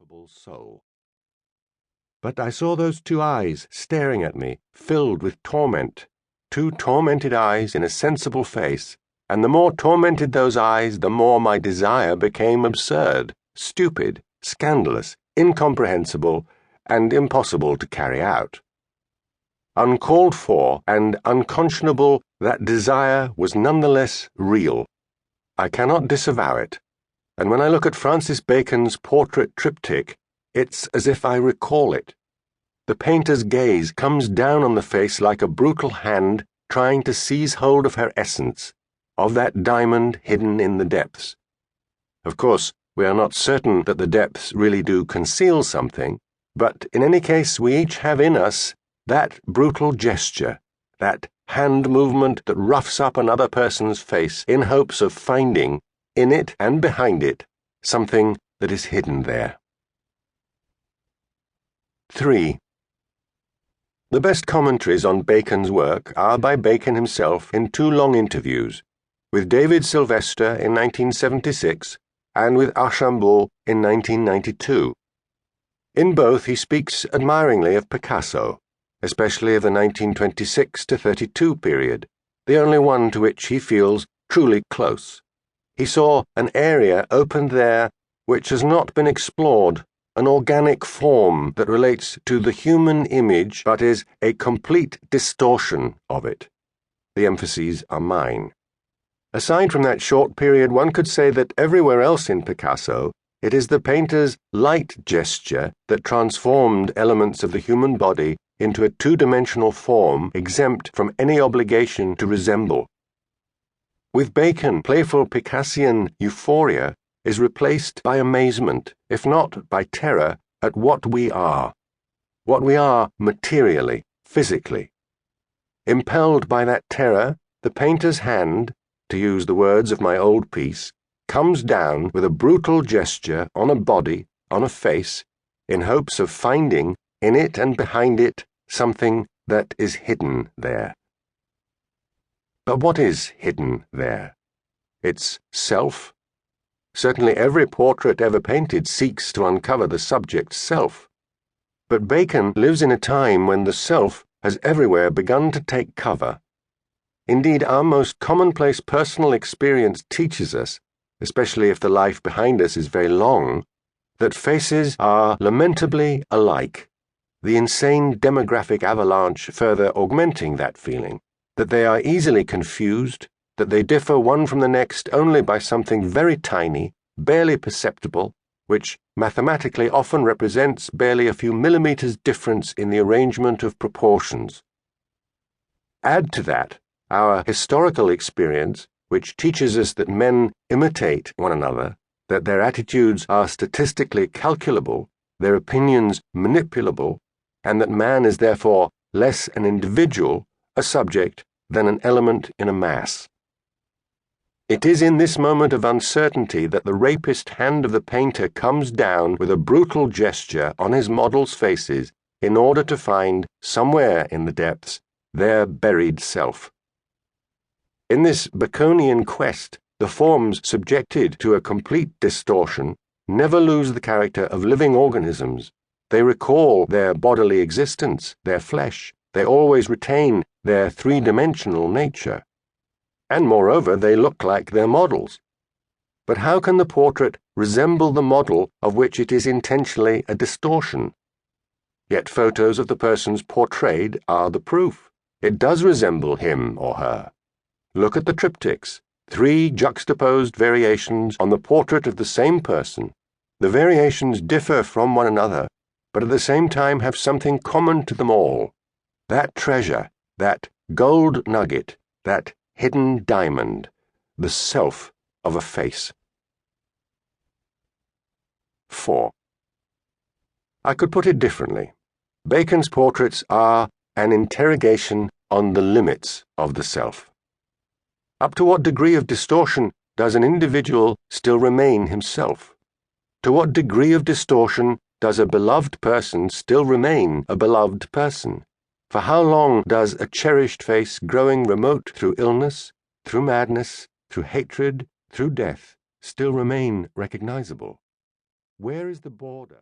unstoppable soul. But I saw those two eyes staring at me, filled with torment, two tormented eyes in a sensible face, and the more tormented those eyes, the more my desire became absurd, stupid, scandalous, incomprehensible, and impossible to carry out. Uncalled for and unconscionable, that desire was nonetheless real. I cannot disavow it, and when I look at Francis Bacon's portrait triptych, it's as if I recall it. The painter's gaze comes down on the face like a brutal hand trying to seize hold of her essence, of that diamond hidden in the depths. Of course, we are not certain that the depths really do conceal something, but in any case we each have in us that brutal gesture, that hand movement that roughs up another person's face in hopes of finding, in it and behind it, something that is hidden there. 3. The best commentaries on Bacon's work are by Bacon himself in two long interviews, with David Sylvester in 1976 and with Archambault in 1992. In both he speaks admiringly of Picasso, especially of the 1926-32 period, the only one to which he feels truly close. He saw an area opened there which has not been explored, an organic form that relates to the human image but is a complete distortion of it. The emphases are mine. Aside from that short period, one could say that everywhere else in Picasso, it is the painter's light gesture that transformed elements of the human body into a two-dimensional form exempt from any obligation to resemble. With Bacon, playful Picassian euphoria is replaced by amazement, if not by terror, at what we are materially, physically. Impelled by that terror, the painter's hand, to use the words of my old piece, comes down with a brutal gesture on a body, on a face, in hopes of finding, in it and behind it, something that is hidden there. But what is hidden there? It's self. Certainly every portrait ever painted seeks to uncover the subject's self. But Bacon lives in a time when the self has everywhere begun to take cover. Indeed, our most commonplace personal experience teaches us, especially if the life behind us is very long, that faces are lamentably alike, the insane demographic avalanche further augmenting that feeling, that they are easily confused, that they differ one from the next only by something very tiny, barely perceptible, which mathematically often represents barely a few millimeters difference in the arrangement of proportions. Add to that our historical experience, which teaches us that men imitate one another, that their attitudes are statistically calculable, their opinions manipulable, and that man is therefore less an individual, a subject, than an element in a mass. It is in this moment of uncertainty that the rapist hand of the painter comes down with a brutal gesture on his models' faces in order to find, somewhere in the depths, their buried self. In this Baconian quest, the forms subjected to a complete distortion never lose the character of living organisms. They recall their bodily existence, their flesh. They always retain their three-dimensional nature. And moreover, they look like their models. But how can the portrait resemble the model of which it is intentionally a distortion? Yet photos of the persons portrayed are the proof. It does resemble him or her. Look at the triptychs, three juxtaposed variations on the portrait of the same person. The variations differ from one another, but at the same time have something common to them all. That treasure, that gold nugget, that hidden diamond, the self of a face. 4. I could put it differently. Bacon's portraits are an interrogation on the limits of the self. Up to what degree of distortion does an individual still remain himself? To what degree of distortion does a beloved person still remain a beloved person? For how long does a cherished face growing remote through illness, through madness, through hatred, through death, still remain recognizable? Where is the border?